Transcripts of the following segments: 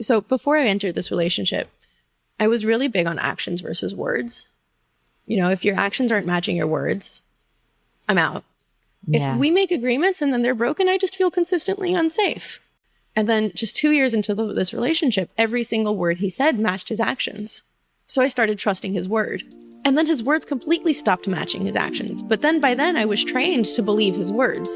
So before I entered this relationship, I was really big on actions versus words. You know, if your actions aren't matching your words, I'm out. Yeah. If we make agreements and then they're broken, I just feel consistently unsafe. And then just 2 years into this relationship, every single word he said matched his actions. So I started trusting his word. And then his words completely stopped matching his actions. But then by then I was trained to believe his words.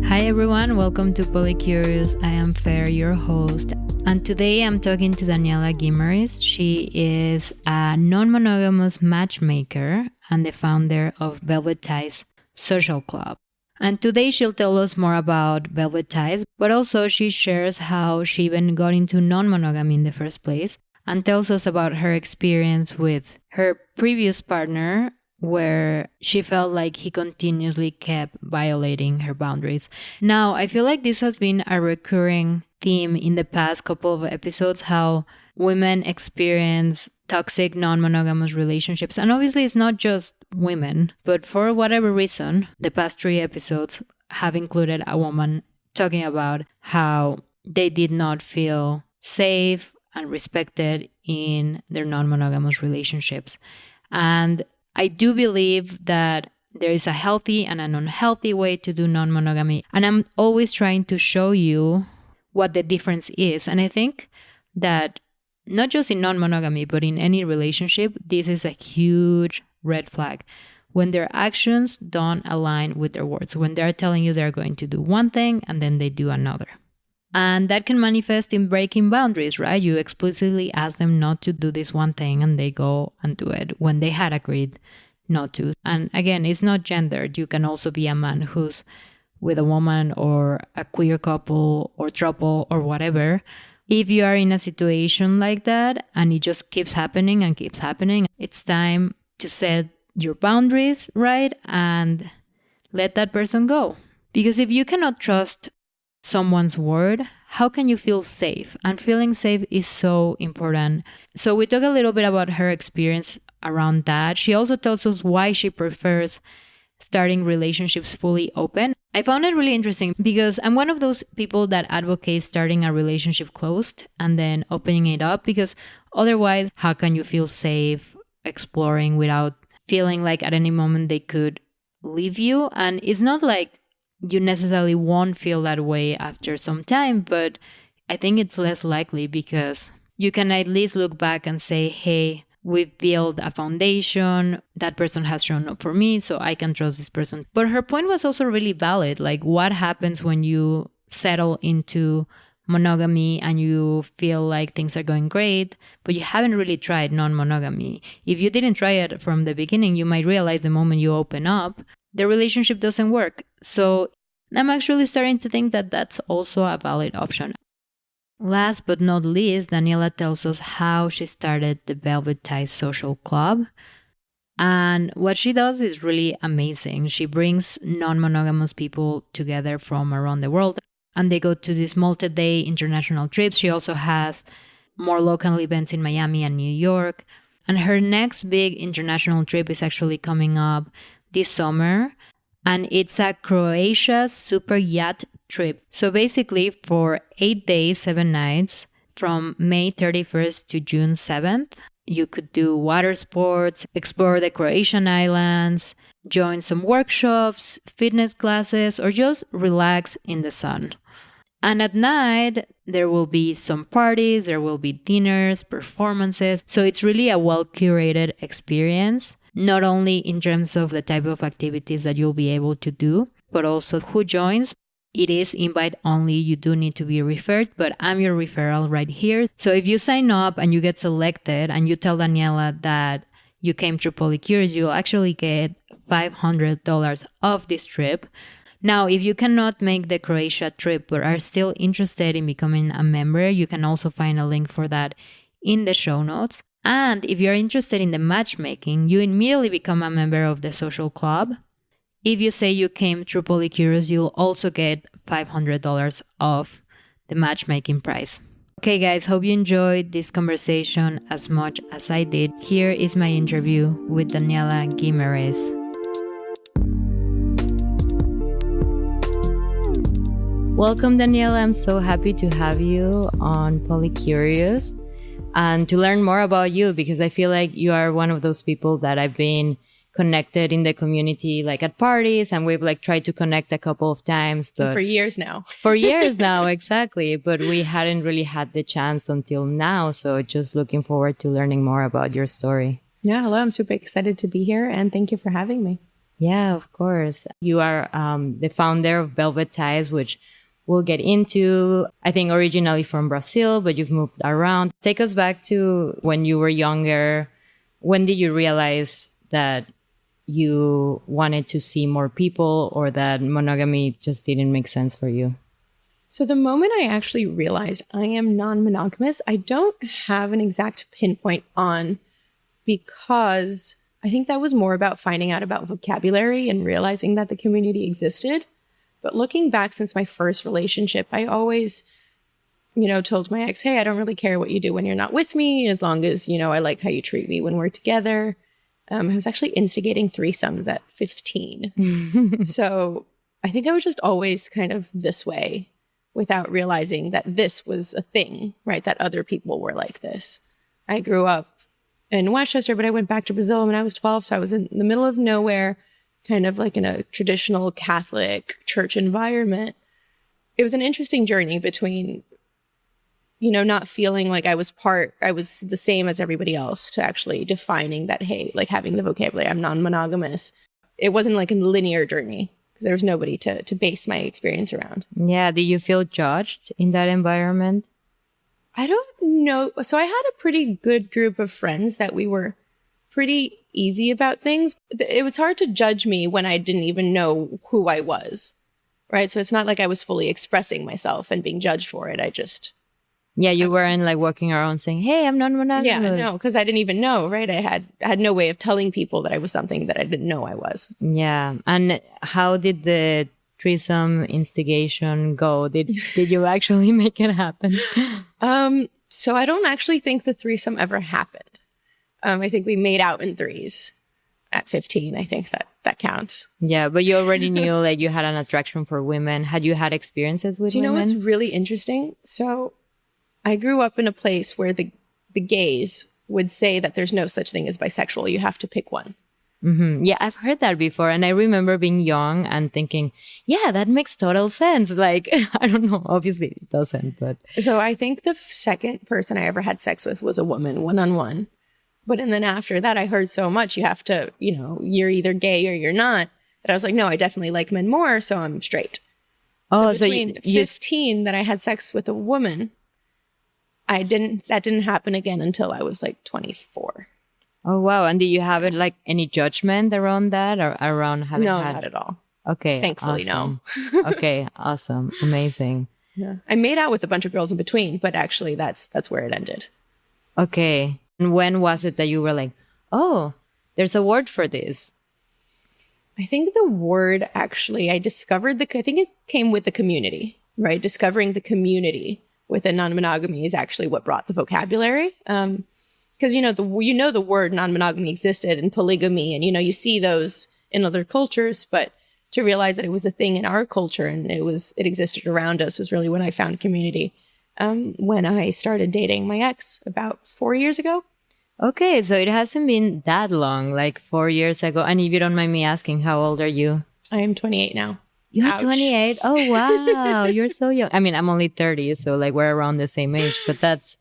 Hi everyone, welcome to Polycurious. I am Fer, your host, and today I'm talking to Daniella Guimaraes. She is a non-monogamous matchmaker and the founder of Velvet Ties Social Club. And today she'll tell us more about Velvet Ties, but also she shares how she even got into non-monogamy in the first place and tells us about her experience with her previous partner, where she felt like he continuously kept violating her boundaries. Now, I feel like this has been a recurring theme in the past couple of episodes, how women experience toxic non-monogamous relationships. And obviously it's not just women, but for whatever reason, the past 3 episodes have included a woman talking about how they did not feel safe and respected in their non-monogamous relationships. And I do believe that there is a healthy and an unhealthy way to do non-monogamy. And I'm always trying to show you what the difference is. And I think that not just in non-monogamy, but in any relationship, this is a huge red flag. When their actions don't align with their words, when they're telling you they're going to do one thing and then they do another. And that can manifest in breaking boundaries, right? You explicitly ask them not to do this one thing and they go and do it when they had agreed not to. And again, it's not gendered. You can also be a man who's with a woman or a queer couple or throuple or whatever. If you are in a situation like that and it just keeps happening and keeps happening, it's time to set your boundaries, right? And let that person go. Because if you cannot trust someone's word, how can you feel safe? And feeling safe is so important. So we talk a little bit about her experience around that. She also tells us why she prefers starting relationships fully open. I found it really interesting because I'm one of those people that advocates starting a relationship closed and then opening it up, because otherwise, how can you feel safe exploring without feeling like at any moment they could leave you? And it's not like you necessarily won't feel that way after some time, but I think it's less likely because you can at least look back and say, hey, we've built a foundation, that person has shown up for me, so I can trust this person. But her point was also really valid. Like, what happens when you settle into monogamy and you feel like things are going great, but you haven't really tried non-monogamy? If you didn't try it from the beginning, you might realize the moment you open up, the relationship doesn't work. So I'm actually starting to think that that's also a valid option. Last but not least, Daniella tells us how she started the Velvet Ties Social Club. And what she does is really amazing. She brings non-monogamous people together from around the world, and they go to these multi-day international trips. She also has more local events in Miami and New York. And her next big international trip is actually coming up this summer, and it's a Croatia super yacht trip. So basically for 8 days, 7 nights, from May 31st to June 7th, you could do water sports, explore the Croatian islands, join some workshops, fitness classes, or just relax in the sun. And at night, there will be some parties, there will be dinners, performances. So it's really a well-curated experience, not only in terms of the type of activities that you'll be able to do, but also who joins. It is invite only. You do need to be referred, but I'm your referral right here. So if you sign up and you get selected and you tell Daniella that you came through Polycurious, you'll actually get $500 off this trip. Now, if you cannot make the Croatia trip but are still interested in becoming a member, you can also find a link for that in the show notes. And if you're interested in the matchmaking, you immediately become a member of the social club. If you say you came through Polycurious, you'll also get $500 off the matchmaking price. Okay, guys, hope you enjoyed this conversation as much as I did. Here is my interview with Daniella Guimaraes. Welcome, Daniella. I'm so happy to have you on Polycurious and to learn more about you, because I feel like you are one of those people that I've been connected in the community, like at parties, and we've like tried to connect a couple of times. But for years now. For years now, exactly. But we hadn't really had the chance until now. So just looking forward to learning more about your story. Yeah, hello. I'm super excited to be here, and thank you for having me. Yeah, of course. You are the founder of Velvet Ties, which we'll get into. I think originally from Brazil, but you've moved around. Take us back to when you were younger. When did you realize that you wanted to see more people, or that monogamy just didn't make sense for you? So the moment I actually realized I am non-monogamous, I don't have an exact pinpoint on, because I think that was more about finding out about vocabulary and realizing that the community existed. But looking back since my first relationship, I always, told my ex, hey, I don't really care what you do when you're not with me, as long as, I like how you treat me when we're together. I was actually instigating threesomes at 15. So I think I was just always kind of this way without realizing that this was a thing, right? That other people were like this. I grew up in Westchester, but I went back to Brazil when I was 12. So I was in the middle of nowhere, kind of like in a traditional Catholic church environment. It was an interesting journey between, not feeling like I was the same as everybody else, to actually defining that, hey, like having the vocabulary, I'm non-monogamous. It wasn't like a linear journey, because there was nobody to base my experience around. Yeah. Did you feel judged in that environment? I don't know. So I had a pretty good group of friends that we were pretty easy about things. It was hard to judge me when I didn't even know who I was, right? So it's not like I was fully expressing myself and being judged for it. Yeah, you weren't like walking around saying, hey, I'm non-monogamous. Yeah, no, because I didn't even know, right? I had no way of telling people that I was something that I didn't know I was. Yeah. And how did the threesome instigation go? Did you actually make it happen? So I don't actually think the threesome ever happened. I think we made out in threes at 15. I think that counts. Yeah, but you already knew like you had an attraction for women. Had you had experiences with women? Do you know what's really interesting? So I grew up in a place where the gays would say that there's no such thing as bisexual. You have to pick one. Mm-hmm. Yeah, I've heard that before. And I remember being young and thinking, yeah, that makes total sense. Like, I don't know, obviously it doesn't, but. So I think the second person I ever had sex with was a woman, one-on-one. And then after that, I heard so much, you have to, you're either gay or you're not. That I was like, no, I definitely like men more, so I'm straight. Oh, so between 15 that I had sex with a woman, that didn't happen again until I was like 24. Oh, wow. And did you have like any judgment around that, or around having No, not at all. Okay. Thankfully, awesome. no. Okay. Awesome. Amazing. Yeah. I made out with a bunch of girls in between, but actually that's where it ended. Okay. And when was it that you were like, oh, there's a word for this? I think the word actually, I think it came with the community, right? Discovering the community within non-monogamy is actually what brought the vocabulary. Because, the word non-monogamy existed in polygamy, and, you see those in other cultures, but to realize that it was a thing in our culture and it existed around us was really when I found community. When I started dating my ex about 4 years ago. Okay, so it hasn't been that long, like 4 years ago. And if you don't mind me asking, how old are you? I am 28 now. You're Ouch. 28? Oh, wow. You're so young. I mean, I'm only 30, so like we're around the same age. But that's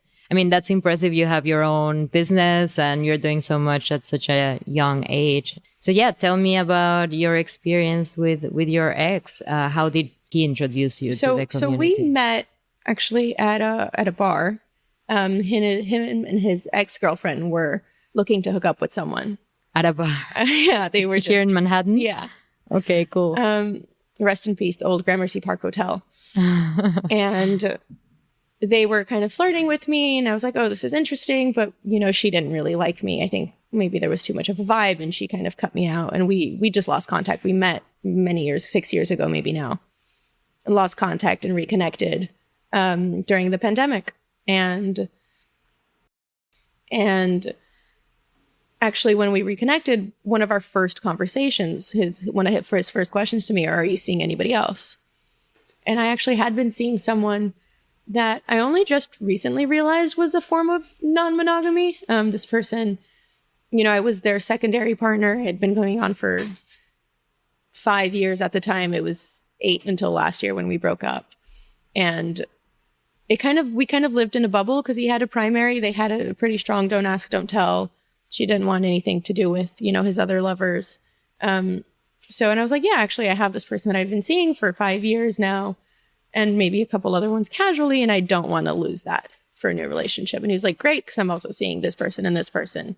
impressive. You have your own business and you're doing so much at such a young age. So yeah, tell me about your experience with your ex. How did he introduce you to the community? So we met actually at a bar. Him and his ex-girlfriend were looking to hook up with someone. At a bar? Yeah, they were here in Manhattan? Yeah. Okay, cool. Rest in peace, the old Gramercy Park Hotel. And they were kind of flirting with me, and I was like, oh, this is interesting. But, she didn't really like me. I think maybe there was too much of a vibe, and she kind of cut me out. And we just lost contact. We met many years, 6 years ago, maybe now. And lost contact and reconnected during the pandemic. And actually, when we reconnected, one of our first conversations, his first questions to me are you seeing anybody else? And I actually had been seeing someone that I only just recently realized was a form of non-monogamy. This person, I was their secondary partner. It had been going on for 5 years at the time. It was 8 until last year when we broke up. And we kind of lived in a bubble because he had a primary. They had a pretty strong don't ask, don't tell. She didn't want anything to do with, his other lovers. And I was like, yeah, actually, I have this person that I've been seeing for 5 years now, and maybe a couple other ones casually, and I don't want to lose that for a new relationship. And he was like, great, because I'm also seeing this person and this person.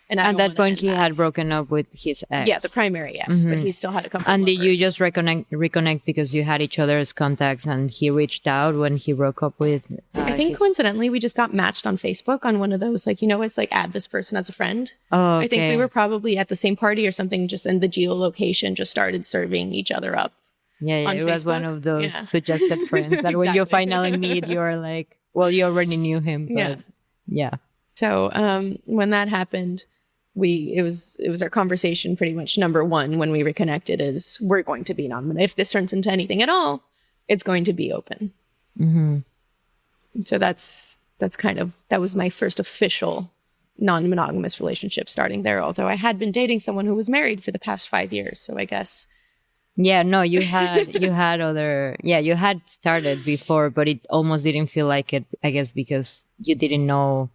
And at that point, he had broken up with his ex. Yeah, the primary ex, but he still had a couple. And of did you lovers. just reconnect because you had each other's contacts, and he reached out when he broke up with? I think coincidentally, we just got matched on Facebook on one of those, it's like add this person as a friend. Oh, okay. I think we were probably at the same party or something, just in the geolocation, just started serving each other up. Yeah, it was one of those suggested friends that when you Exactly. finally meet, you're like, well, you already knew him, but yeah. So when that happened, it was our conversation pretty much number one when we reconnected is we're going to be non-monogamy. If this turns into anything at all, it's going to be open. Mm-hmm. So that was my first official non-monogamous relationship starting there. Although I had been dating someone who was married for the past 5 years. So I guess. Yeah, no, you had you had started before, but it almost didn't feel like it, I guess, because you didn't know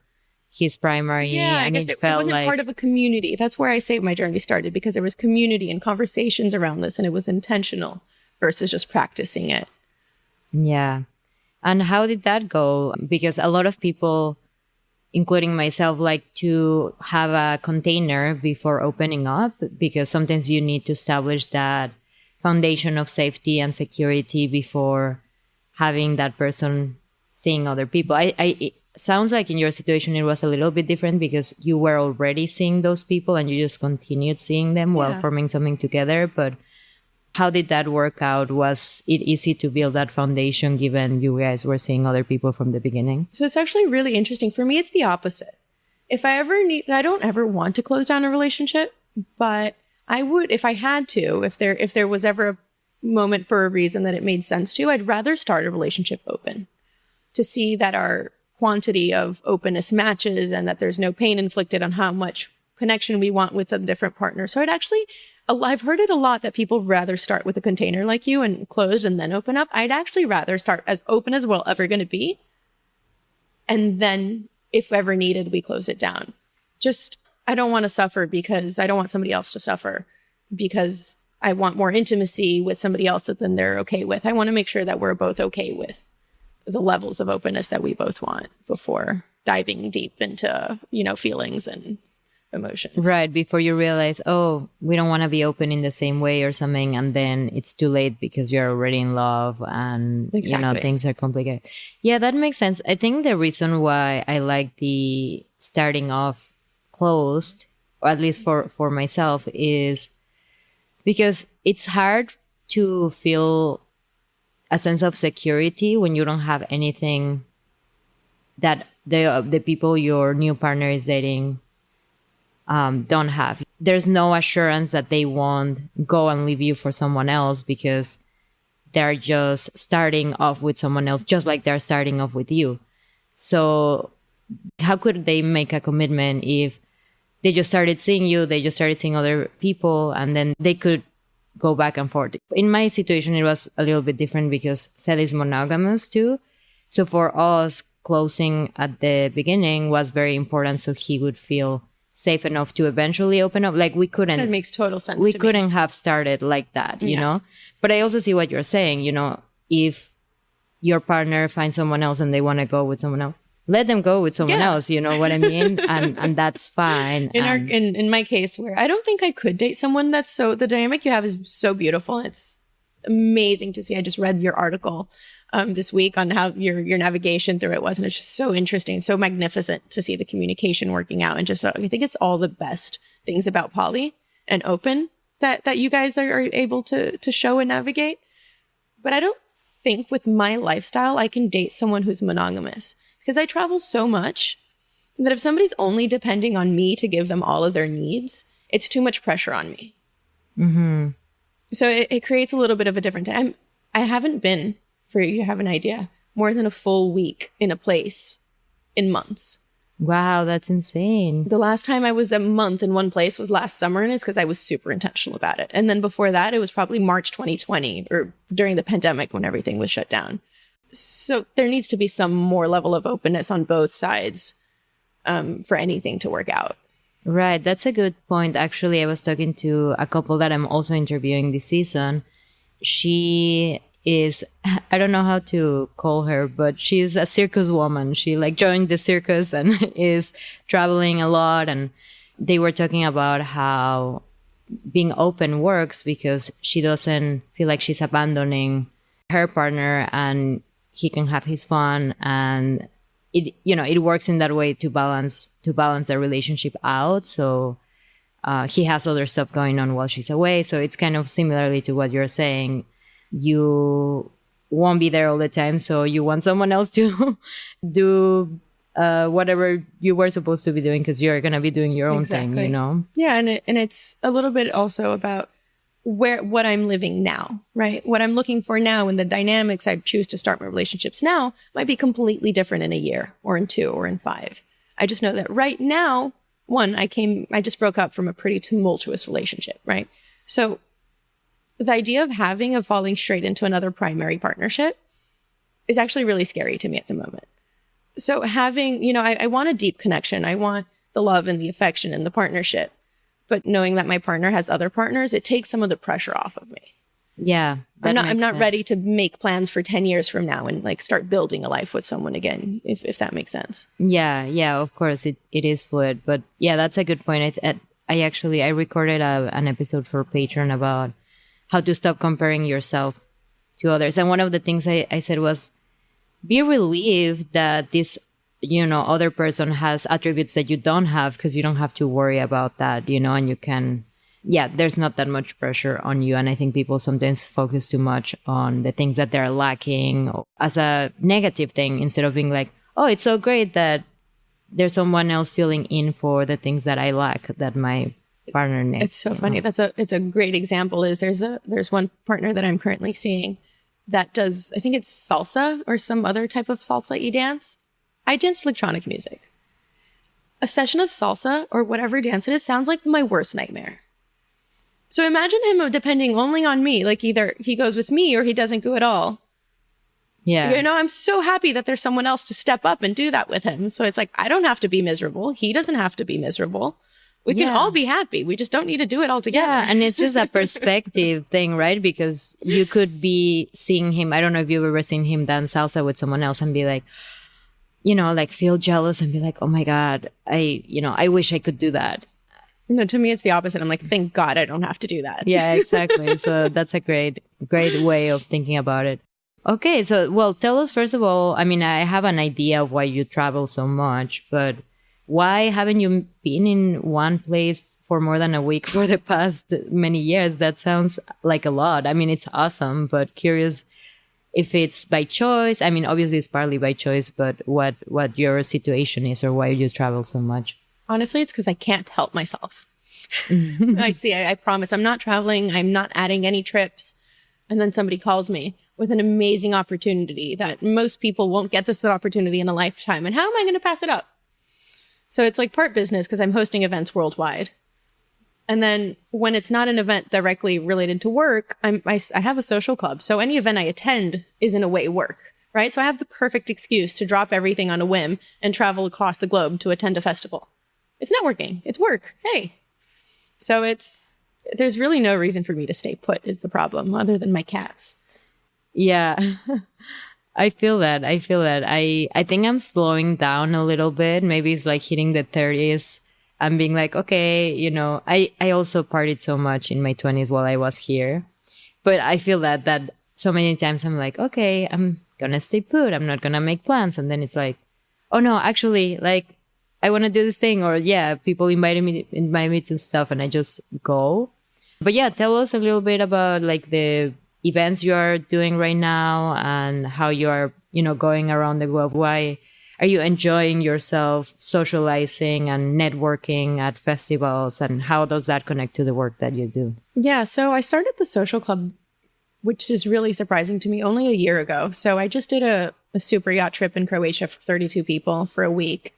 his primary. Yeah, and I guess it felt wasn't like part of a community. That's where I say my journey started, because there was community and conversations around this, and it was intentional versus just practicing it. Yeah. And how did that go? Because a lot of people, including myself, like to have a container before opening up, because sometimes you need to establish that foundation of safety and security before having that person seeing other people. It sounds like in your situation, it was a little bit different because you were already seeing those people and you just continued seeing them while forming something together. But how did that work out? Was it easy to build that foundation given you guys were seeing other people from the beginning? So it's actually really interesting. For me, it's the opposite. I don't ever want to close down a relationship, but I would, if I had to, if there was ever a moment for a reason that it made sense to, I'd rather start a relationship open to see that our quantity of openness matches and that there's no pain inflicted on how much connection we want with a different partner. So I've heard it a lot that people rather start with a container like you and close and then open up. I'd actually rather start as open as we're ever going to be. And then if ever needed, we close it down. I don't want to suffer because I don't want somebody else to suffer because I want more intimacy with somebody else than they're okay with. I want to make sure that we're both okay with the levels of openness that we both want before diving deep into, feelings and emotions. Right. Before you realize, we don't want to be open in the same way or something. And then it's too late because you're already in love and, things are complicated. Yeah, that makes sense. I think the reason why I like the starting off closed, or at least for myself, is because it's hard to feel a sense of security when you don't have anything that the people your new partner is dating don't have. There's no assurance that they won't go and leave you for someone else because they're just starting off with someone else, just like they're starting off with you. So how could they make a commitment if they just started seeing you, they just started seeing other people, and then they could go back and forth? In my situation, it was a little bit different because Seth is monogamous too. So for us, closing at the beginning was very important so he would feel safe enough to eventually open up. Like we couldn't... That makes total sense We to me. couldn't have started like that, you know? But I also see what you're saying, if your partner finds someone else and they want to go with someone else, let them go with someone else, you know what I mean? And that's fine. In my case, where I don't think I could date someone the dynamic you have is so beautiful. It's amazing to see. I just read your article this week on how your navigation through it was, and it's just so interesting, so magnificent to see the communication working out. And just, I think it's all the best things about poly and open that you guys are able to show and navigate. But I don't think with my lifestyle, I can date someone who's monogamous. Because I travel so much that if somebody's only depending on me to give them all of their needs, it's too much pressure on me. Mm-hmm. So it creates a little bit of a different time. I haven't been for you to have an idea. More than a full week in a place in months. Wow, that's insane. The last time I was a month in one place was last summer, and it's because I was super intentional about it. And then before that, it was probably March 2020 or during the pandemic when everything was shut down. So there needs to be some more level of openness on both sides for anything to work out. Right. That's a good point. Actually, I was talking to a couple that I'm also interviewing this season. She is, I don't know how to call her, but she's a circus woman. She like joined the circus and is traveling a lot. And they were talking about how being open works because she doesn't feel like she's abandoning her partner and he can have his fun. And it works in that way to balance the relationship out. So he has other stuff going on while she's away. So it's kind of similarly to what you're saying. You won't be there all the time, so you want someone else to do whatever you were supposed to be doing because you're going to be doing your own thing, you know? Yeah, and it's a little bit also about what I'm living now, right? What I'm looking for now and the dynamics I choose to start my relationships now might be completely different in a year or in 2 or in 5. I just know that right now, I just broke up from a pretty tumultuous relationship, right? So the idea of falling straight into another primary partnership is actually really scary to me at the moment. So having, I want a deep connection. I want the love and the affection and the partnership. But knowing that my partner has other partners, it takes some of the pressure off of me. Yeah. I'm not ready to make plans for 10 years from now and like start building a life with someone again, if that makes sense. Yeah, of course it is fluid. But yeah, that's a good point. I recorded an episode for Patreon about how to stop comparing yourself to others. And one of the things I said was, be relieved that this, other person has attributes that you don't have because you don't have to worry about that, and you can, there's not that much pressure on you. And I think people sometimes focus too much on the things that they're lacking as a negative thing instead of being like, oh, it's so great that there's someone else filling in for the things that I lack that my partner needs. It's so funny. It's a great example. There's one partner that I'm currently seeing that does, I think it's salsa or some other type of salsa-y dance. I dance electronic music. A session of salsa or whatever dance it is sounds like my worst nightmare. So imagine him depending only on me. Like either he goes with me or he doesn't go at all. Yeah. I'm so happy that there's someone else to step up and do that with him. So it's like, I don't have to be miserable. He doesn't have to be miserable. We can all be happy. We just don't need to do it all together. Yeah, and it's just a perspective thing, right? Because you could be seeing him. I don't know if you've ever seen him dance salsa with someone else and be like, feel jealous and be like, oh my God, I wish I could do that. No, to me, it's the opposite. I'm like, thank God I don't have to do that. Yeah, exactly. So that's a great way of thinking about it. Okay, so, tell us, first of all, I have an idea of why you travel so much, but why haven't you been in one place for more than a week for the past many years? That sounds like a lot. It's awesome, but curious if it's by choice. Obviously it's partly by choice, but what your situation is or why you travel so much. Honestly, it's because I can't help myself. I promise I'm not traveling. I'm not adding any trips. And then somebody calls me with an amazing opportunity that most people won't get this opportunity in a lifetime. And how am I going to pass it up? So it's like part business because I'm hosting events worldwide. And then when it's not an event directly related to work, I have a social club. So any event I attend is in a way work, right? So I have the perfect excuse to drop everything on a whim and travel across the globe to attend a festival. It's networking. It's work. Hey. So there's really no reason for me to stay put is the problem other than my cats. Yeah. I feel that. I think I'm slowing down a little bit. Maybe it's like hitting the 30s and being like, okay, I also partied so much in my 20s while I was here. But I feel that so many times I'm like, okay, I'm going to stay put. I'm not going to make plans. And then it's like, oh no, actually, like, I want to do this thing. Or people invite me to stuff and I just go. But tell us a little bit about like the events you are doing right now and how you are, going around the globe. Why are you enjoying yourself socializing and networking at festivals, and how does that connect to the work that you do? Yeah, so I started the social club which is really surprising to me, only a year ago. So I just did a super yacht trip in Croatia for 32 people for a week.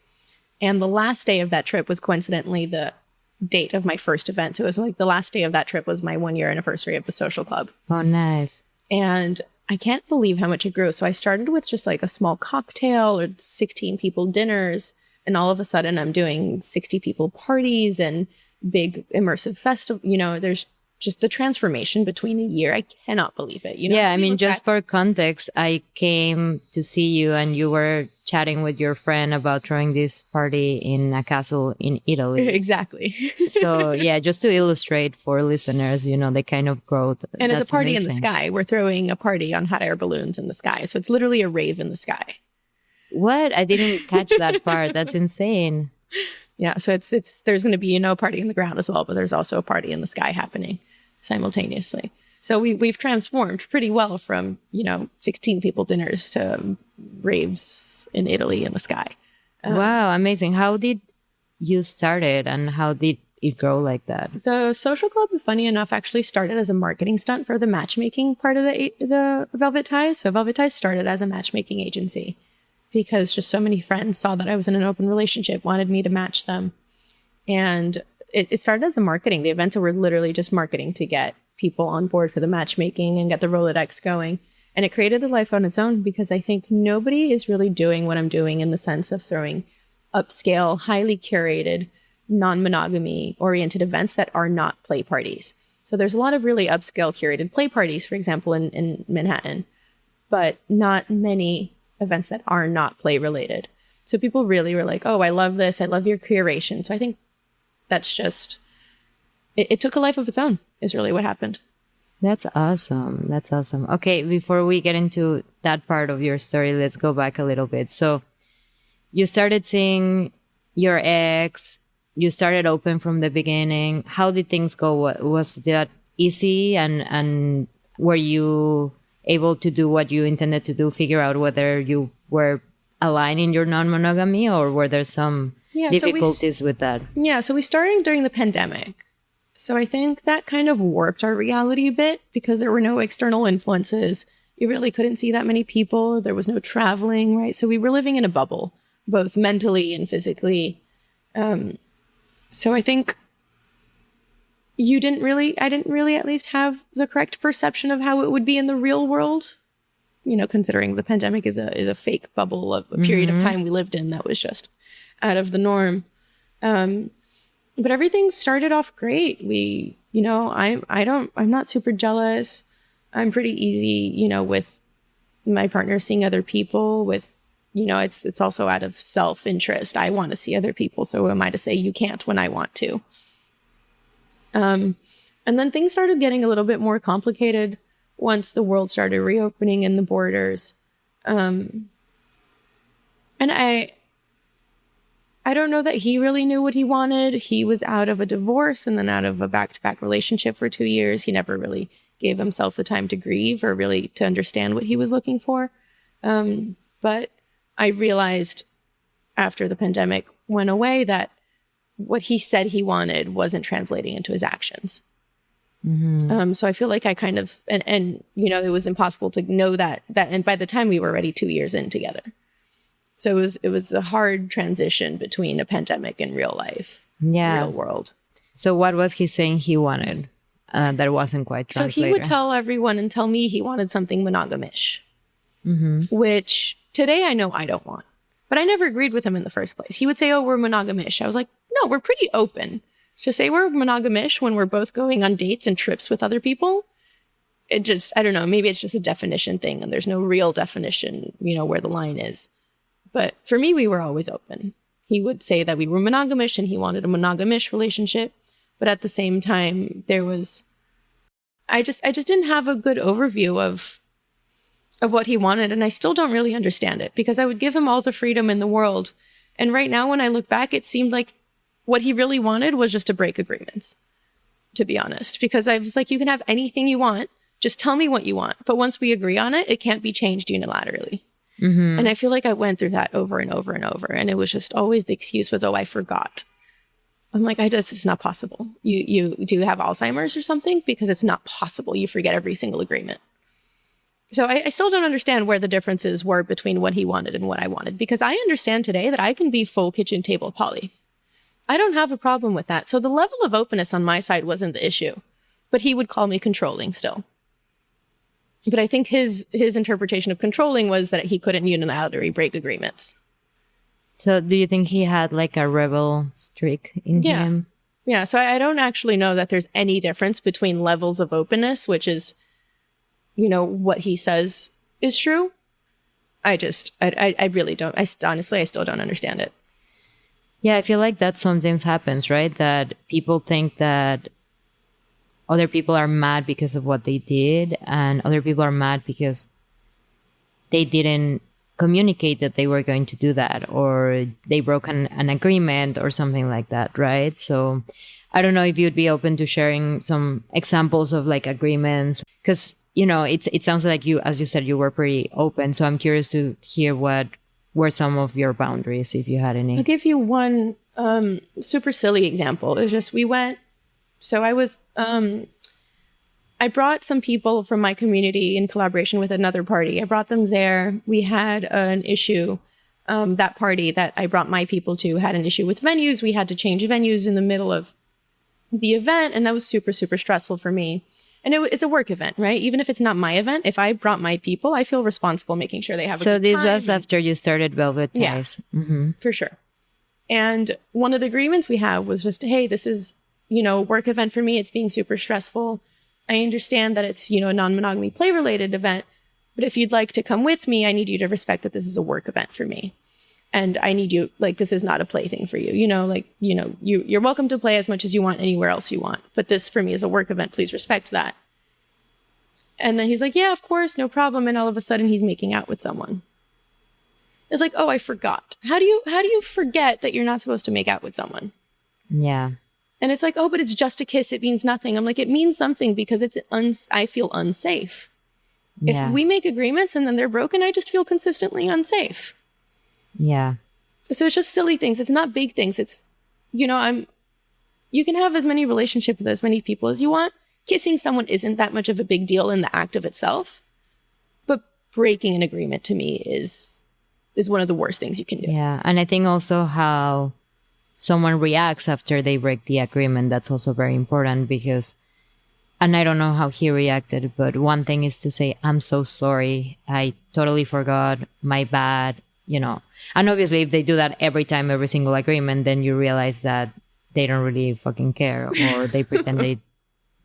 And the last day of that trip was coincidentally the date of my first event. So it was like the last day of that trip was my 1-year anniversary of the social club. Oh, nice. And I can't believe how much it grew. So I started with just like a small cocktail or 16 people dinners. And all of a sudden I'm doing 60 people parties and big immersive festival. You know, there's just the transformation between a year. I cannot believe it. You know, yeah, I mean, just for context, I came to see you and you were chatting with your friend about throwing this party in a castle in Italy. Exactly. So yeah, just to illustrate for listeners, you know, the kind of growth. And it's a party in the sky. We're throwing a party on hot air balloons in the sky. So it's literally a rave in the sky. What? I didn't catch that part. That's insane. Yeah, so it's there's going to be, you know, a party in the ground as well, but there's also a party in the sky happening simultaneously. So we've transformed pretty well from, you know, 16 people dinners to raves in Italy in the sky. Wow, amazing. How did you start it and how did it grow like that? The social club, funny enough, actually started as a marketing stunt for the matchmaking part of the Velvet Ties. So Velvet Ties started as a matchmaking agency, because just so many friends saw that I was in an open relationship, wanted me to match them. And it started as a marketing. The events were literally just marketing to get people on board for the matchmaking and get the Rolodex going. And it created a life on its own, because I think nobody is really doing what I'm doing in the sense of throwing upscale, highly curated, non-monogamy oriented events that are not play parties. So there's a lot of really upscale curated play parties, for example, in Manhattan, but not many events that are not play related. So people really were like, oh, I love this. I love your curation. So I think that's just, it took a life of its own is really what happened. That's awesome. That's awesome. Okay, before we get into that part of your story, let's go back a little bit. So you started seeing your ex, you started open from the beginning. How did things go? Was that easy? And were you able to do what you intended to do, figure out whether you were aligned in your non-monogamy, or were there some difficulties with that? Yeah, so we started during the pandemic. So I think that kind of warped our reality a bit, because there were no external influences. You really couldn't see that many people. There was no traveling, right? So we were living in a bubble, both mentally and physically. So I think I didn't really at least have the correct perception of how it would be in the real world, you know, considering the pandemic is a fake bubble of a period of time we lived in that was just out of the norm. But everything started off great. We, you know, I'm not super jealous. I'm pretty easy, you know, with my partner seeing other people with, you know, it's also out of self-interest. I want to see other people. So who am I to say you can't when I want to? And then things started getting a little bit more complicated once the world started reopening and the borders. And I don't know that he really knew what he wanted. He was out of a divorce and then out of a back-to-back relationship for 2 years. He never really gave himself the time to grieve or really to understand what he was looking for. But I realized after the pandemic went away that what he said he wanted wasn't translating into his actions. So I feel like I kind of, and you know, it was impossible to know that, and by the time we were already 2 years in together. So it was a hard transition between a pandemic and real life, real world. So what was he saying he wanted that wasn't quite translated? So he would tell everyone and tell me he wanted something monogamish, which today I know I don't want. But I never agreed with him in the first place. He would say, oh, we're monogamish. I was like, no, we're pretty open. To say we're monogamish when we're both going on dates and trips with other people, it just, I don't know, maybe it's just a definition thing and there's no real definition, you know, where the line is. But for me, we were always open. He would say that we were monogamish and he wanted a monogamish relationship. But at the same time, there was, I just didn't have a good overview of what he wanted. And I still don't really understand it, because I would give him all the freedom in the world. And right now, when I look back, it seemed like what he really wanted was just to break agreements, to be honest, because I was like, you can have anything you want. Just tell me what you want. But once we agree on it, it can't be changed unilaterally. And I feel like I went through that over and over and over. And it was just always the excuse was, oh, I forgot. I'm like, it's not possible. You do have Alzheimer's or something? Because it's not possible. You forget every single agreement. So I still don't understand where the differences were between what he wanted and what I wanted, because I understand today that I can be full kitchen table poly. I don't have a problem with that. So the level of openness on my side wasn't the issue, but he would call me controlling still. But I think his interpretation of controlling was that he couldn't unilaterally break agreements. So do you think he had like a rebel streak in him? Yeah. So I don't actually know that there's any difference between levels of openness, which is, what he says is true. I really don't. Honestly, I still don't understand it. Yeah, I feel like that sometimes happens, right? That people think that other people are mad because of what they did, and other people are mad because they didn't communicate that they were going to do that, or they broke an agreement or something like that, right? So I don't know if you'd be open to sharing some examples of like agreements, because it sounds like you, as you said, you were pretty open. So I'm curious to hear what were some of your boundaries, if you had any. I'll give you one super silly example. It was just, I brought some people from my community in collaboration with another party. I brought them there. We had an issue. That party that I brought my people to had an issue with venues. We had to change venues in the middle of the event, and that was super, super stressful for me. And it's a work event, right? Even if it's not my event, if I brought my people, I feel responsible making sure they have a good time. So this was after you started Velvet Ties. Yeah, for sure. And one of the agreements we have was just, hey, this is, a work event for me. It's being super stressful. I understand that it's, a non-monogamy play-related event. But if you'd like to come with me, I need you to respect that this is a work event for me. And I need you, this is not a plaything for you. You're welcome to play as much as you want anywhere else you want. But this for me is a work event. Please respect that. And then he's like, yeah, of course, no problem. And all of a sudden he's making out with someone. It's like, oh, I forgot. How do you forget that you're not supposed to make out with someone? Yeah. And it's like, oh, but it's just a kiss. It means nothing. I'm like, it means something because I feel unsafe. Yeah. If we make agreements and then they're broken, I just feel consistently unsafe. Yeah. So it's just silly things. It's not big things. It's, you can have as many relationships with as many people as you want. Kissing someone isn't that much of a big deal in the act of itself. But breaking an agreement to me is one of the worst things you can do. Yeah. And I think also how someone reacts after they break the agreement, that's also very important because, and I don't know how he reacted, but one thing is to say, I'm so sorry. I totally forgot. My bad. And obviously if they do that every time, every single agreement, then you realize that they don't really fucking care or they pretend they,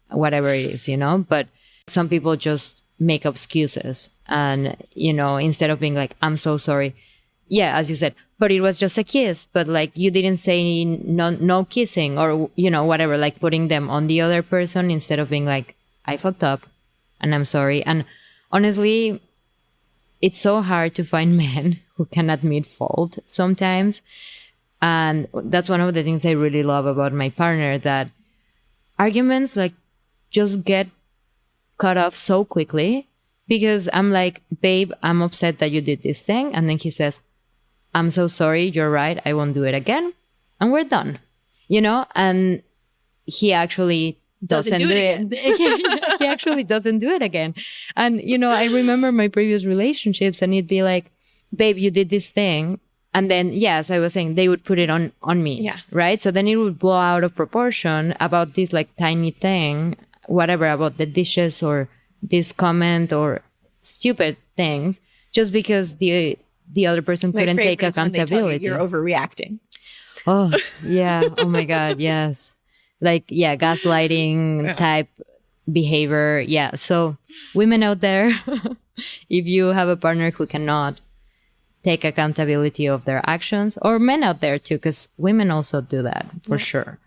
whatever it is, but some people just make excuses and, instead of being like, I'm so sorry. Yeah, as you said, but it was just a kiss, but you didn't say no kissing or, whatever, putting them on the other person instead of being like, I fucked up and I'm sorry. And honestly, it's so hard to find men who can admit fault sometimes. And that's one of the things I really love about my partner, that arguments just get cut off so quickly because I'm like, babe, I'm upset that you did this thing. And then he says, I'm so sorry. You're right. I won't do it again. And we're done, and he actually doesn't do it. He actually doesn't do it again. And, I remember my previous relationships and it'd be like, babe, you did this thing. And then, yes, I was saying they would put it on me. Yeah. Right. So then it would blow out of proportion about this tiny thing, whatever, about the dishes or this comment or stupid things, just because the other person couldn't take accountability. You're overreacting. Oh, yeah. Oh my God. Yes. Gaslighting type behavior. Yeah. So women out there, if you have a partner who cannot take accountability of their actions, or men out there too, because women also do that for sure.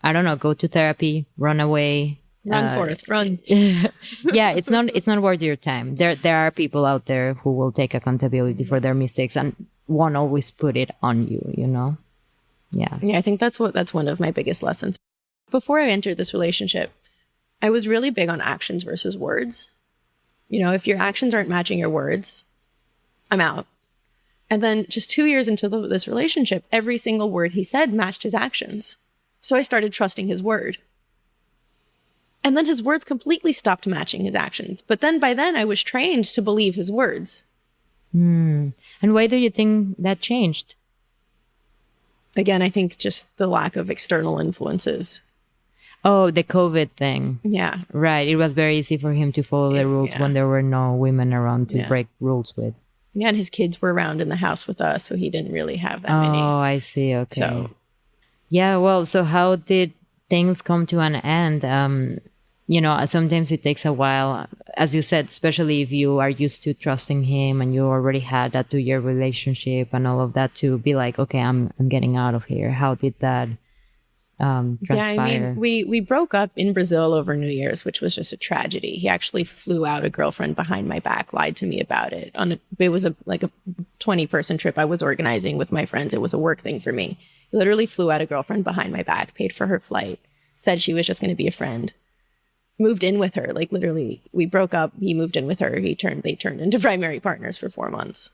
I don't know, go to therapy, run away. Run, Forrest, run. Yeah, it's not worth your time. There are people out there who will take accountability for their mistakes and won't always put it on you, Yeah. Yeah, I think that's one of my biggest lessons. Before I entered this relationship, I was really big on actions versus words. If your actions aren't matching your words, I'm out. And then just 2 years into this relationship, every single word he said matched his actions. So I started trusting his word. And then his words completely stopped matching his actions. But then by then I was trained to believe his words. And why do you think that changed? Again, I think just the lack of external influences. Oh, the COVID thing. Yeah. Right. It was very easy for him to follow the rules when there were no women around to break rules with. Yeah, and his kids were around in the house with us, so he didn't really have that many. Oh, I see. Okay. So, yeah, well, so how did things come to an end? You know, sometimes it takes a while, as you said, especially if you are used to trusting him and you already had that 2-year relationship and all of that, to be like, okay, I'm getting out of here. How did that transpire? Yeah, I mean, we broke up in Brazil over New Year's, which was just a tragedy. He actually flew out a girlfriend behind my back, lied to me about it. It was a 20-person trip I was organizing with my friends. It was a work thing for me. He literally flew out a girlfriend behind my back, paid for her flight, said she was just going to be a friend. Moved in with her, like literally, we broke up. He moved in with her. They turned into primary partners for 4 months.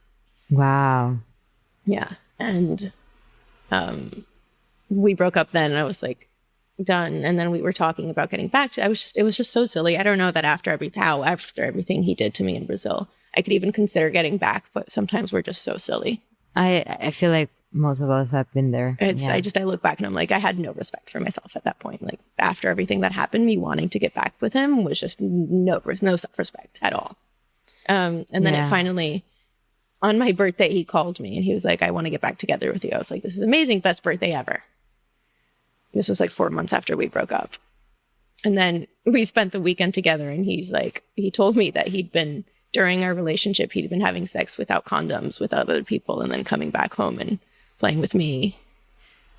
Wow. Yeah, and we broke up then. And I was like, done. And then we were talking about getting back to. It was just so silly. I don't know that after everything he did to me in Brazil, I could even consider getting back. But sometimes we're just so silly. I feel like most of us have been there. I look back and I'm like, I had no respect for myself at that point. Like after everything that happened, me wanting to get back with him was just no self-respect at all. And then it finally, on my birthday, he called me and he was like, I want to get back together with you. I was like, this is amazing. Best birthday ever. This was like 4 months after we broke up. And then we spent the weekend together and he told me that during our relationship, he'd been having sex without condoms with other people and then coming back home and playing with me.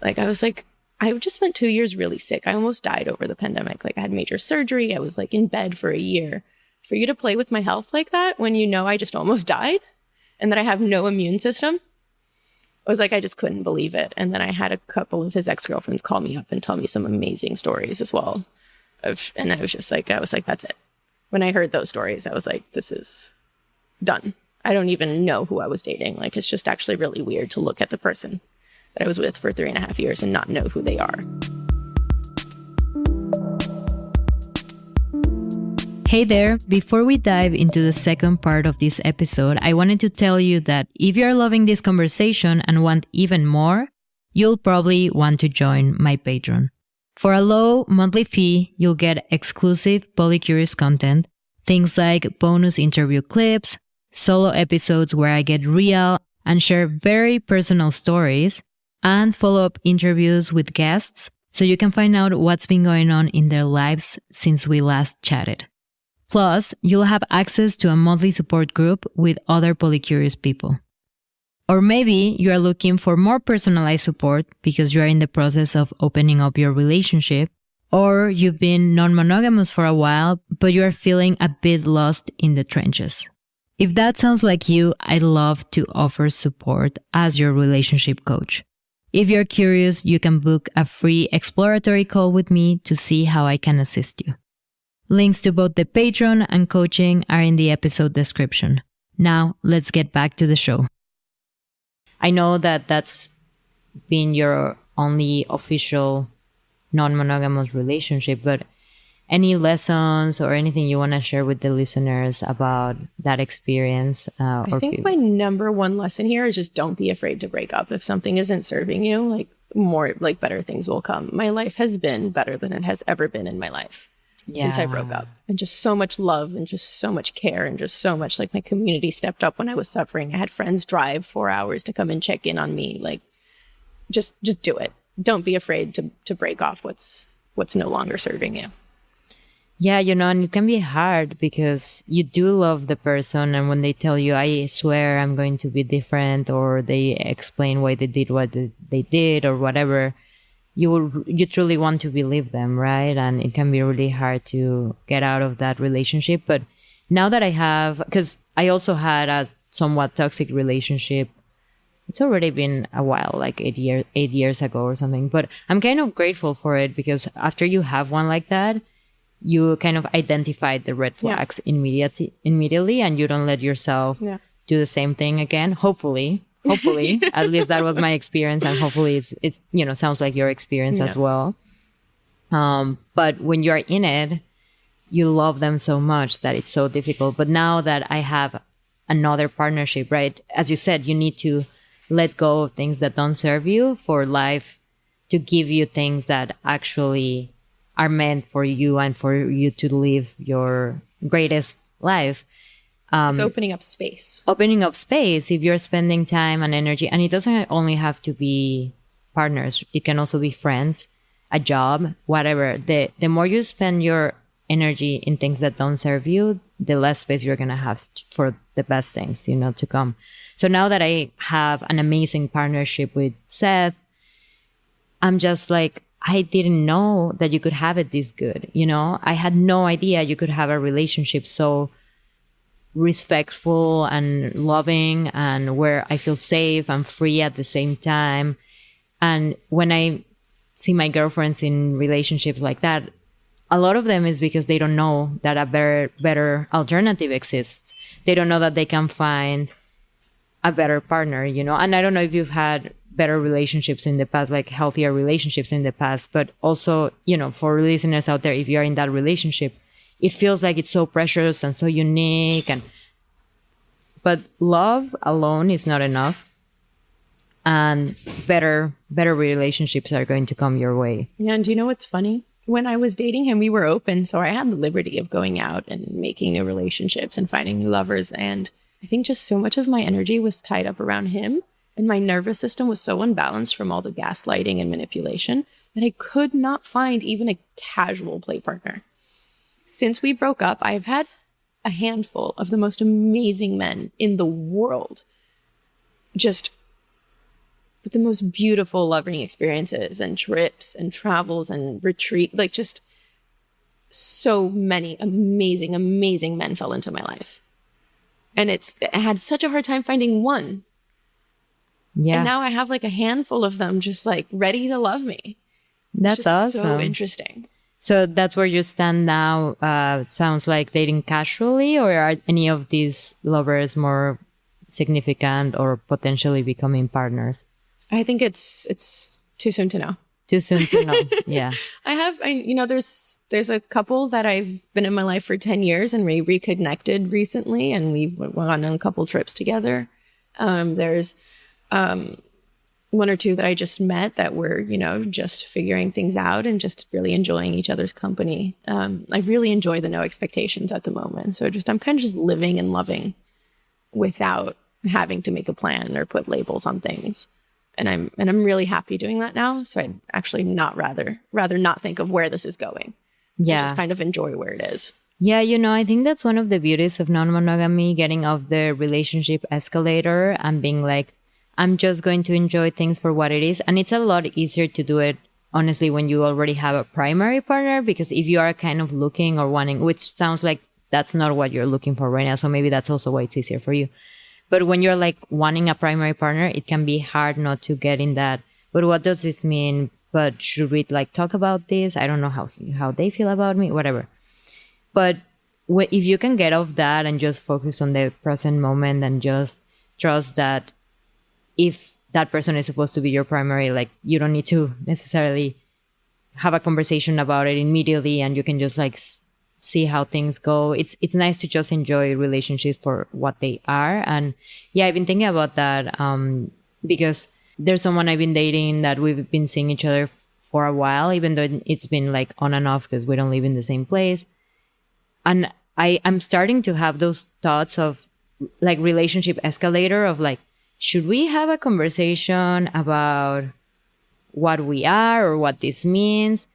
Like, I was like, I just spent 2 years really sick. I almost died over the pandemic. Like, I had major surgery. I was like in bed for a year. For you to play with my health like that when you know I just almost died and that I have no immune system, I was like, I just couldn't believe it. And then I had a couple of his ex-girlfriends call me up and tell me some amazing stories as well. And I was like, that's it. When I heard those stories, I was like, this is done. I don't even know who I was dating. Like, it's just actually really weird to look at the person that I was with for 3.5 years and not know who they are. Hey there, before we dive into the second part of this episode, I wanted to tell you that if you're loving this conversation and want even more, you'll probably want to join my Patreon. For a low monthly fee, you'll get exclusive polycurious content, things like bonus interview clips, solo episodes where I get real and share very personal stories, and follow-up interviews with guests so you can find out what's been going on in their lives since we last chatted. Plus, you'll have access to a monthly support group with other polycurious people. Or maybe you are looking for more personalized support because you are in the process of opening up your relationship, or you've been non-monogamous for a while, but you are feeling a bit lost in the trenches. If that sounds like you, I'd love to offer support as your relationship coach. If you're curious, you can book a free exploratory call with me to see how I can assist you. Links to both the Patreon and coaching are in the episode description. Now, let's get back to the show. I know that that's been your only official non-monogamous relationship, but any lessons or anything you want to share with the listeners about that experience? I think my number one lesson here is just don't be afraid to break up. If something isn't serving you, better things will come. My life has been better than it has ever been in my life since I broke up. And just so much love and just so much care and just so much, like, my community stepped up when I was suffering. I had friends drive 4 hours to come and check in on me. Like, just do it. Don't be afraid to break off what's no longer serving you. Yeah, and it can be hard because you do love the person, and when they tell you, I swear I'm going to be different, or they explain why they did what they did or whatever, you truly want to believe them, right? And it can be really hard to get out of that relationship. But now that I have, because I also had a somewhat toxic relationship, it's already been a while, like 8 years ago or something. But I'm kind of grateful for it because after you have one like that, you kind of identify the red flags immediately, and you don't let yourself do the same thing again. Hopefully, at least that was my experience, and hopefully it's sounds like your experience as well. But when you're in it, you love them so much that it's so difficult. But now that I have another partnership, right? As you said, you need to let go of things that don't serve you for life to give you things that actually are meant for you and for you to live your greatest life. It's opening up space. Opening up space if you're spending time and energy. And it doesn't only have to be partners. It can also be friends, a job, whatever. The more you spend your energy in things that don't serve you, the less space you're going to have for the best things, to come. So now that I have an amazing partnership with Seth, I'm just like, I didn't know that you could have it this good. I had no idea you could have a relationship so respectful and loving and where I feel safe and free at the same time. And when I see my girlfriends in relationships like that, a lot of them is because they don't know that a better alternative exists. They don't know that they can find a better partner, And I don't know if you've had better relationships in the past, like healthier relationships in the past, but also, for listeners out there, if you're in that relationship, it feels like it's so precious and so unique. But love alone is not enough. And better relationships are going to come your way. Yeah, and do you know what's funny? When I was dating him, we were open, so I had the liberty of going out and making new relationships and finding new lovers. And I think just so much of my energy was tied up around him, and my nervous system was so unbalanced from all the gaslighting and manipulation that I could not find even a casual play partner. Since we broke up, I've had a handful of the most amazing men in the world. Just the most beautiful loving experiences and trips and travels and retreat. Like, just so many amazing, amazing men fell into my life. And I had such a hard time finding one. Yeah. And now I have like a handful of them just like ready to love me. That's awesome. So interesting. So that's where you stand now. Sounds like dating casually, or are any of these lovers more significant or potentially becoming partners? I think it's too soon to know. Too soon to know. Yeah. There's a couple that I've been in my life for 10 years and we reconnected recently, and we've gone on a couple trips together. There's one or two that I just met that were, just figuring things out and just really enjoying each other's company. I really enjoy the no expectations at the moment. So I'm kind of just living and loving without having to make a plan or put labels on things. And I'm really happy doing that now. So I'd actually rather not think of where this is going. Yeah. Just kind of enjoy where it is. Yeah, I think that's one of the beauties of non-monogamy, getting off the relationship escalator and being like, I'm just going to enjoy things for what it is. And it's a lot easier to do it, honestly, when you already have a primary partner, because if you are kind of looking or wanting, which sounds like that's not what you're looking for right now. So maybe that's also why it's easier for you. But when you're like wanting a primary partner, it can be hard not to get in that. But what does this mean? But should we like talk about this? I don't know how they feel about me, whatever. But if you can get off that and just focus on the present moment and just trust that if that person is supposed to be your primary, like you don't need to necessarily have a conversation about it immediately, and you can just like see how things go. It's nice to just enjoy relationships for what they are. And yeah, I've been thinking about that because there's someone I've been dating that we've been seeing each other for a while, even though it's been like on and off because we don't live in the same place. And I'm starting to have those thoughts of like relationship escalator of like, should we have a conversation about what we are or what this means?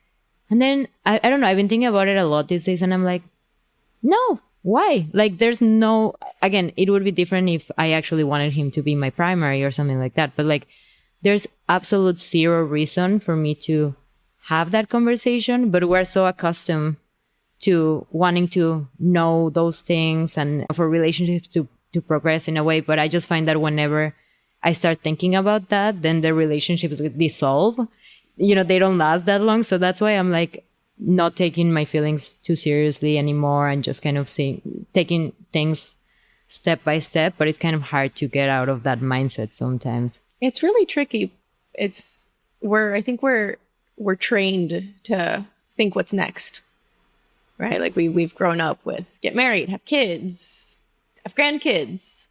And then, I don't know, I've been thinking about it a lot these days, and I'm like, no, why? Like, there's no, again, it would be different if I actually wanted him to be my primary or something like that. But like, there's absolute zero reason for me to have that conversation. But we're so accustomed to wanting to know those things and for relationships to progress in a way. But I just find that whenever I start thinking about that, then the relationships dissolve. They don't last that long. So that's why I'm like not taking my feelings too seriously anymore and just kind of taking things step by step. But it's kind of hard to get out of that mindset sometimes. It's really tricky. I think we're trained to think what's next. right? Like we've grown up with get married, have kids, have grandkids.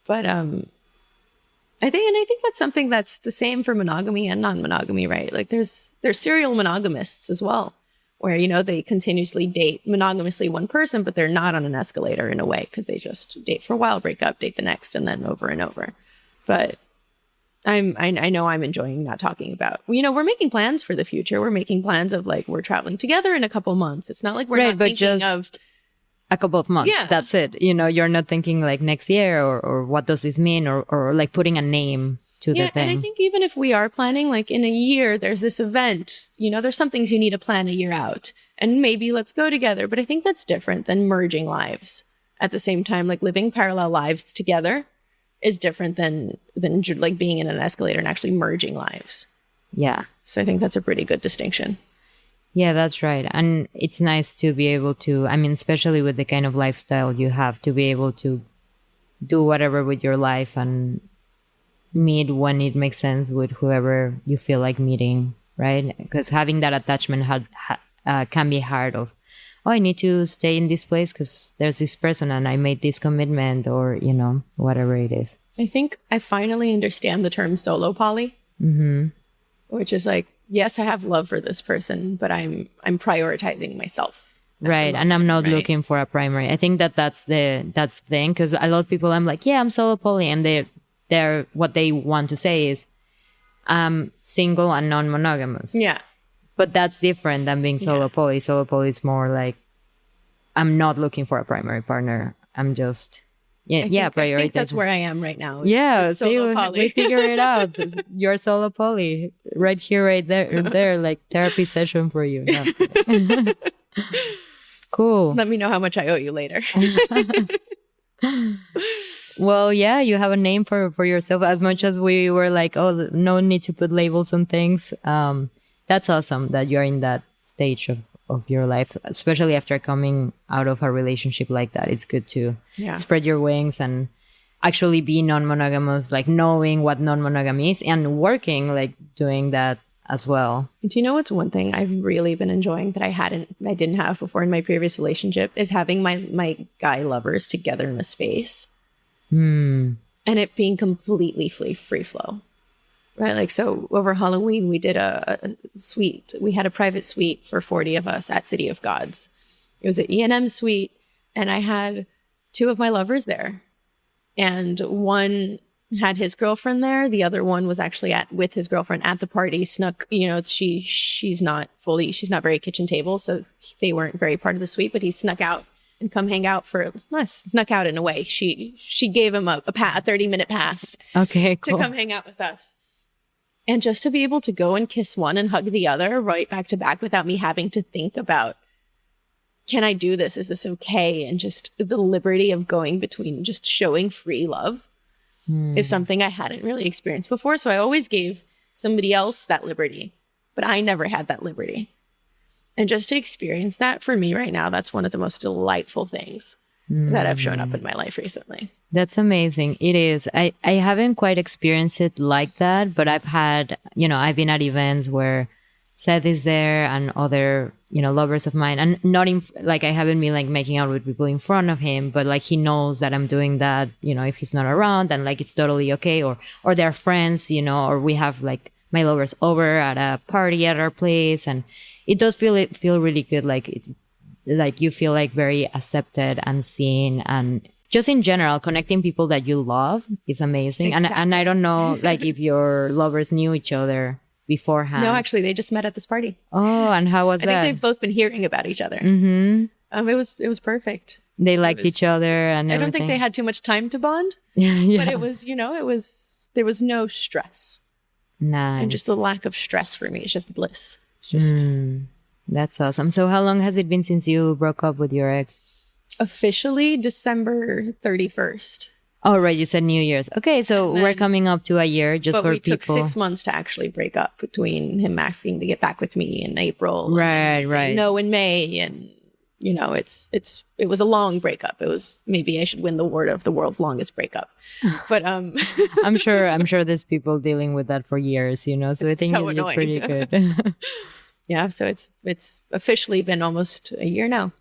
But I think that's something that's the same for monogamy and non-monogamy, right? Like there's serial monogamists as well, where, you know, they continuously date monogamously one person, but they're not on an escalator in a way, because they just date for a while, break up, date the next, and then over and over. But I know I'm enjoying not talking about, you know, we're making plans for the future. We're making plans of like, we're traveling together in a couple months. It's not like we're not thinking just of a couple of months. Yeah. That's it. You know, you're not thinking like next year or what does this mean or like putting a name to the thing. And I think even if we are planning, like in a year, there's this event, you know, there's some things you need to plan a year out, and maybe let's go together. But I think that's different than merging lives at the same time. Like living parallel lives together is different than like being in an escalator and actually merging lives. Yeah. So I think that's a pretty good distinction. Yeah, that's right. And it's nice to be able to, I mean, especially with the kind of lifestyle you have, to be able to do whatever with your life and meet when it makes sense with whoever you feel like meeting, right? Because having that attachment can be hard of, oh, I need to stay in this place because there's this person and I made this commitment, or, you know, whatever it is. I think I finally understand the term solo poly, which is like, yes, I have love for this person, but I'm prioritizing myself. Right. And I'm not looking for a primary. I think that's the thing, because a lot of people, I'm like, yeah, I'm solo poly. And they're what they want to say is I'm single and non-monogamous. Yeah. But that's different than being solo poly. Solo poly is more like, I'm not looking for a primary partner. I'm just, prioritizing. I think that's where I am right now. See, we figure it out. You're solo poly. Right here, right there, like therapy session for you. No. Cool. Let me know how much I owe you later. Well, yeah, you have a name for yourself. As much as we were like, oh, no need to put labels on things. That's awesome that you're in that stage of your life, especially after coming out of a relationship like that. It's good to spread your wings and actually be non-monogamous, like knowing what non-monogamy is and working, like doing that as well. Do you know what's one thing I've really been enjoying that I didn't have before in my previous relationship is having my guy lovers together in a space. And it being completely free flow. Right. Like, so over Halloween, we did a suite. We had a private suite for 40 of us at City of Gods. It was an E&M suite. And I had two of my lovers there. And one had his girlfriend there. The other one was actually with his girlfriend at the party. Snuck, you know, she's not very kitchen table. So they weren't very part of the suite, but he snuck out and come hang out snuck out in a way. She gave him a 30-minute pass. Okay, cool. To come hang out with us. And just to be able to go and kiss one and hug the other right back to back without me having to think about, can I do this? Is this okay? And just the liberty of going between just showing free love is something I hadn't really experienced before. So I always gave somebody else that liberty, but I never had that liberty. And just to experience that for me right now, that's one of the most delightful things that have shown up in my life recently. That's amazing. It is. I haven't quite experienced it like that, but I've had, you know, I've been at events where Seth is there and other, you know, lovers of mine, and not like I haven't been like making out with people in front of him, but like he knows that I'm doing that, you know, if he's not around, and like it's totally okay. Or they're friends, you know, or we have like my lovers over at a party at our place, and it does feel really good. Like you feel like very accepted and seen, and just in general, connecting people that you love is amazing. Exactly. And I don't know, like if your lovers knew each other beforehand. No, actually, they just met at this party. Oh, and how was that? I think they've both been hearing about each other. It was perfect. They liked each other and everything. I don't think they had too much time to bond. But it was, you know, there was no stress. Nice. And just the lack of stress for me. It's just bliss. It's just... That's awesome. So how long has it been since you broke up with your ex? Officially December 31st. Oh, right. You said New Year's. Okay, so we're coming up to a year just for people. But we took 6 months to actually break up, between him asking to get back with me in April. Right. No, in May. And, you know, it was a long breakup. It was, maybe I should win the award of the world's longest breakup. But I'm sure there's people dealing with that for years, you know, so I think so you're pretty good. Yeah, so it's officially been almost a year now.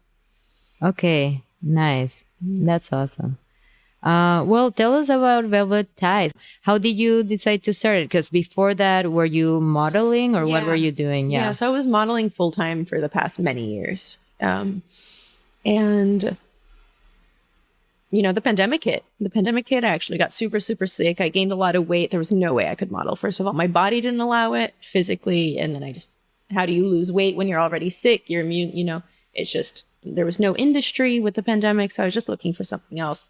Okay, nice. That's awesome. Well, tell us about Velvet Ties. How did you decide to start it? Because before that, were you modeling or what were you doing? Yeah, so I was modeling full time for the past many years. And the pandemic hit. I actually got super, super sick. I gained a lot of weight. There was no way I could model. First of all, my body didn't allow it physically. And then how do you lose weight when you're already sick? You're immune, it's just, there was no industry with the pandemic. So I was just looking for something else.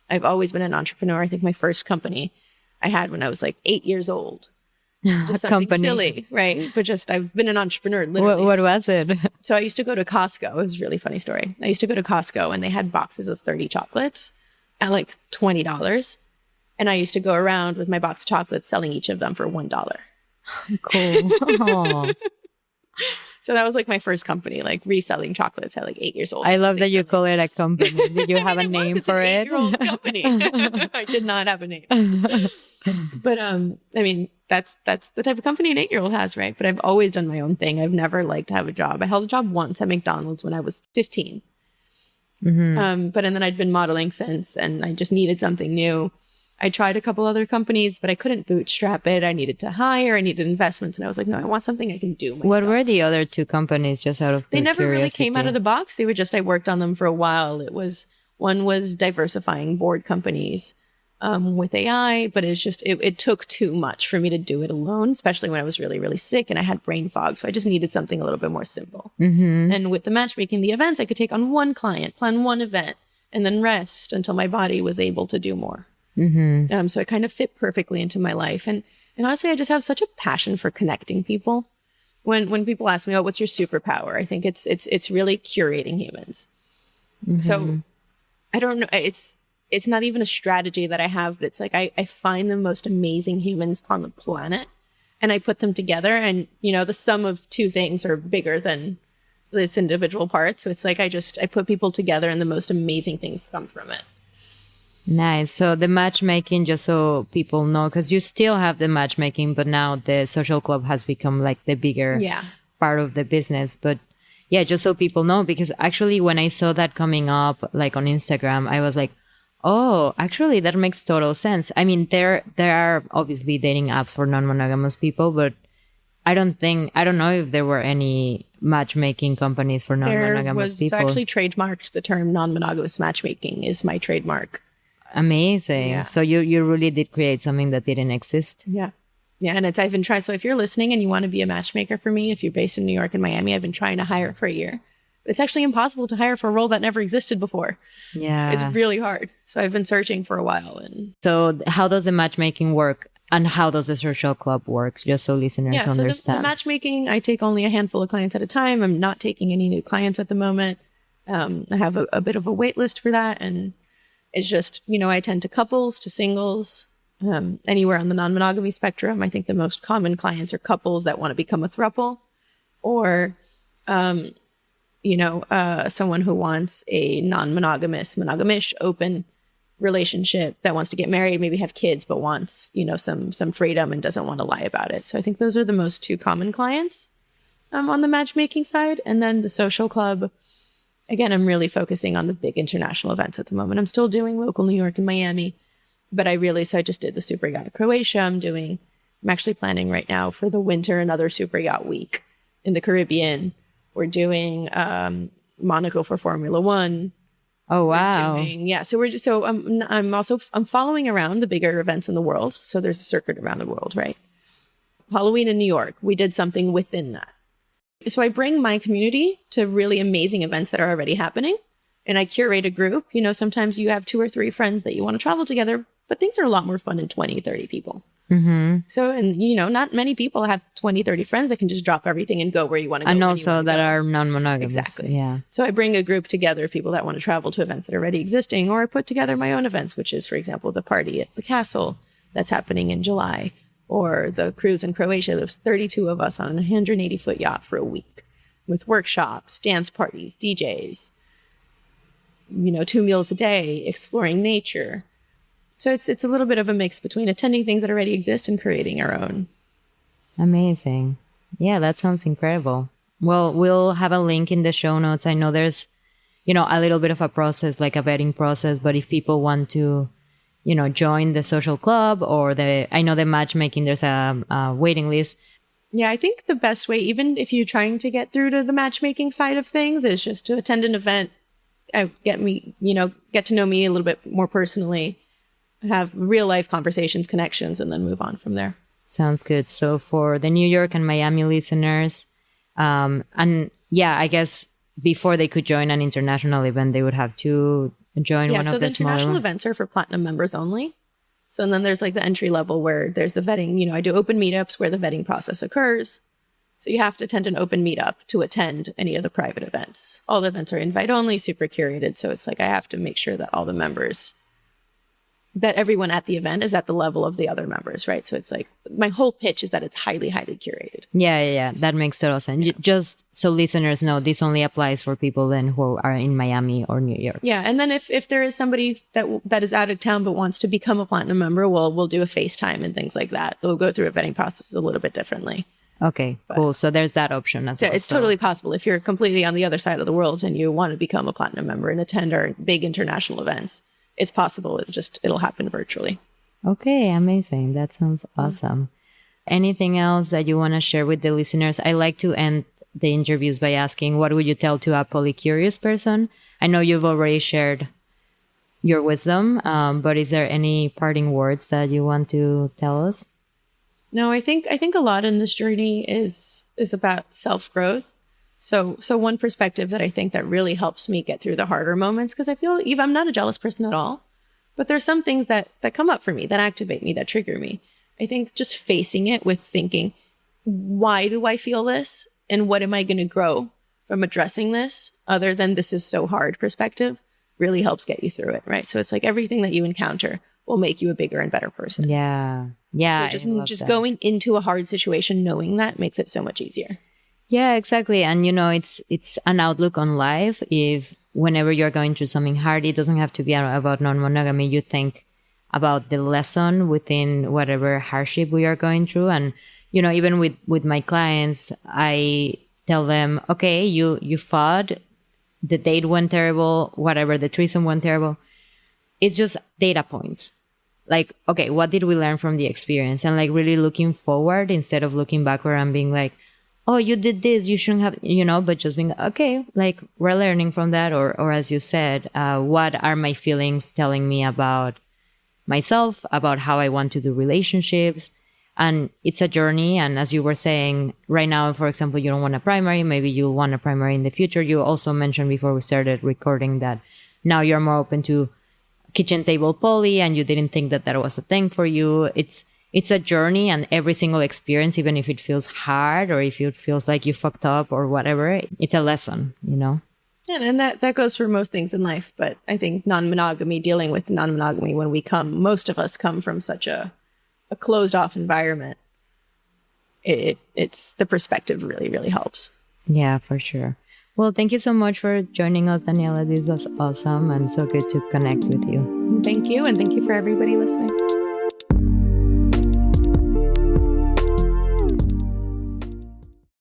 I've always been an entrepreneur. I think my first company I had when I was like 8 years old. Just something silly, right? But I've been an entrepreneur literally. What was it? So I used to go to Costco. It was a really funny story. I used to go to Costco and they had boxes of 30 chocolates at like $20. And I used to go around with my box of chocolates selling each of them for $1. Cool. So that was like my first company, like reselling chocolates at like 8 years old. I love that you call it a company. Did you have a name for it? It's an 8-year-old company. I did not have a name. But that's the type of company an 8-year-old has, right? But I've always done my own thing. I've never liked to have a job. I held a job once at McDonald's when I was 15. And then I'd been modeling since, and I just needed something new. I tried a couple other companies, but I couldn't bootstrap it. I needed to hire. I needed investments. And I was like, no, I want something I can do myself. What were the other two companies, just out of They never curiosity? really came out of the box. They were just, I worked on them for a while. One was diversifying board companies with AI, but it took too much for me to do it alone, especially when I was really, really sick and I had brain fog. So I just needed something a little bit more simple. And with the matchmaking, the events, I could take on one client, plan one event, and then rest until my body was able to do more. So it kind of fit perfectly into my life. And honestly, I just have such a passion for connecting people. When people ask me, oh, what's your superpower? I think it's really curating humans. So I don't know. It's not even a strategy that I have, but it's like I find the most amazing humans on the planet and I put them together, and the sum of two things are bigger than its individual parts. So it's like I put people together and the most amazing things come from it. Nice. So the matchmaking, just so people know, because you still have the matchmaking, but now the social club has become like the bigger part of the business. But yeah, just so people know, because actually when I saw that coming up like on Instagram, I was like, oh, actually that makes total sense. I mean, there are obviously dating apps for non-monogamous people, but I don't know if there were any matchmaking companies for non-monogamous people. There was actually trademarked. The term non-monogamous matchmaking is my trademark. Amazing. Yeah. So you really did create something that didn't exist. Yeah. And I've been trying. So if you're listening and you want to be a matchmaker for me, if you're based in New York and Miami, I've been trying to hire for a year. It's actually impossible to hire for a role that never existed before. Yeah. It's really hard. So I've been searching for a while. And so how does the matchmaking work and how does the social club work? Just so listeners understand. So the matchmaking, I take only a handful of clients at a time. I'm not taking any new clients at the moment. I have a bit of a wait list for that. And it's just, I attend to couples, to singles, anywhere on the non-monogamy spectrum. I think the most common clients are couples that want to become a throuple, or, someone who wants a non-monogamous, monogamish, open relationship that wants to get married, maybe have kids, but wants, some freedom and doesn't want to lie about it. So I think those are the most two common clients on the matchmaking side. And then the social club, again, I'm really focusing on the big international events at the moment. I'm still doing local New York and Miami, but I just did the Super Yacht Croatia. I'm actually planning right now for the winter another Super Yacht Week in the Caribbean. We're doing Monaco for Formula One. Oh, wow. I'm following around the bigger events in the world. So there's a circuit around the world, right? Halloween in New York, we did something within that. So I bring my community to really amazing events that are already happening. And I curate a group. Sometimes you have 2 or 3 friends that you want to travel together, but things are a lot more fun than 20, 30 people. So, and not many people have 20, 30 friends that can just drop everything and go where you want to go. And also that are non-monogamous. Exactly. Yeah. So I bring a group together of people that want to travel to events that are already existing, or I put together my own events, which is, for example, the party at the castle that's happening in July, or the cruise in Croatia. There's 32 of us on a 180-foot yacht for a week with workshops, dance parties, DJs, 2 meals a day, exploring nature. So it's a little bit of a mix between attending things that already exist and creating our own. Amazing. Yeah, that sounds incredible. Well, we'll have a link in the show notes. I know there's, a little bit of a process, like a vetting process, but if people want to, join the social club or I know the matchmaking, there's a waiting list. Yeah, I think the best way, even if you're trying to get through to the matchmaking side of things, is just to attend an event, get to know me a little bit more personally, have real life conversations, connections, and then move on from there. Sounds good. So for the New York and Miami listeners, I guess before they could join an international event, they would have to join one of the smaller ones. Yeah, so the international events are for platinum members only. So and then there's like the entry level where there's the vetting. I do open meetups where the vetting process occurs. So you have to attend an open meetup to attend any of the private events. All the events are invite only, super curated. So it's like I have to make sure that all the members, that everyone at the event is at the level of the other members, right? So it's like my whole pitch is that it's highly, highly curated. Yeah. That makes total sense. Just so listeners know, this only applies for people then who are in Miami or New York. Yeah, and then if there is somebody that is out of town but wants to become a platinum member, we'll do a FaceTime and things like that. They'll go through a vetting process a little bit differently. Okay, cool. So there's that option as well. It's totally possible if you're completely on the other side of the world and you want to become a platinum member and attend our big international events. It's possible. It'll happen virtually. Okay, amazing. That sounds awesome. Anything else that you want to share with the listeners? I like to end the interviews by asking, what would you tell to a polycurious person? I know you've already shared your wisdom, but is there any parting words that you want to tell us? No, I think a lot in this journey is about self-growth. So one perspective that I think that really helps me get through the harder moments, because I feel I'm not a jealous person at all, but there's some things that come up for me, that activate me, that trigger me. I think just facing it with thinking, why do I feel this? And what am I going to grow from addressing this other than this is so hard perspective really helps get you through it, right? So it's like everything that you encounter will make you a bigger and better person. Yeah. So just going into a hard situation, knowing that makes it so much easier. Yeah, exactly. And, it's an outlook on life. If whenever you're going through something hard, it doesn't have to be about non-monogamy. You think about the lesson within whatever hardship we are going through. And, even with my clients, I tell them, okay, you fought, the date went terrible, whatever, the threesome went terrible. It's just data points. Like, okay, what did we learn from the experience? And like really looking forward instead of looking backward and being like, oh, you did this, you shouldn't have, but just being, okay, like we're learning from that. Or as you said, what are my feelings telling me about myself, about how I want to do relationships? And it's a journey. And as you were saying, right now, for example, you don't want a primary, maybe you'll want a primary in the future. You also mentioned before we started recording that now you're more open to kitchen table poly and you didn't think that was a thing for you. It's a journey, and every single experience, even if it feels hard or if it feels like you fucked up or whatever, it's a lesson, Yeah, and that goes for most things in life. But I think non-monogamy, dealing with non-monogamy when most of us come from such a closed off environment, it's the perspective really, really helps. Yeah, for sure. Well, thank you so much for joining us, Daniella. This was awesome and so good to connect with you. Thank you. And thank you for everybody listening.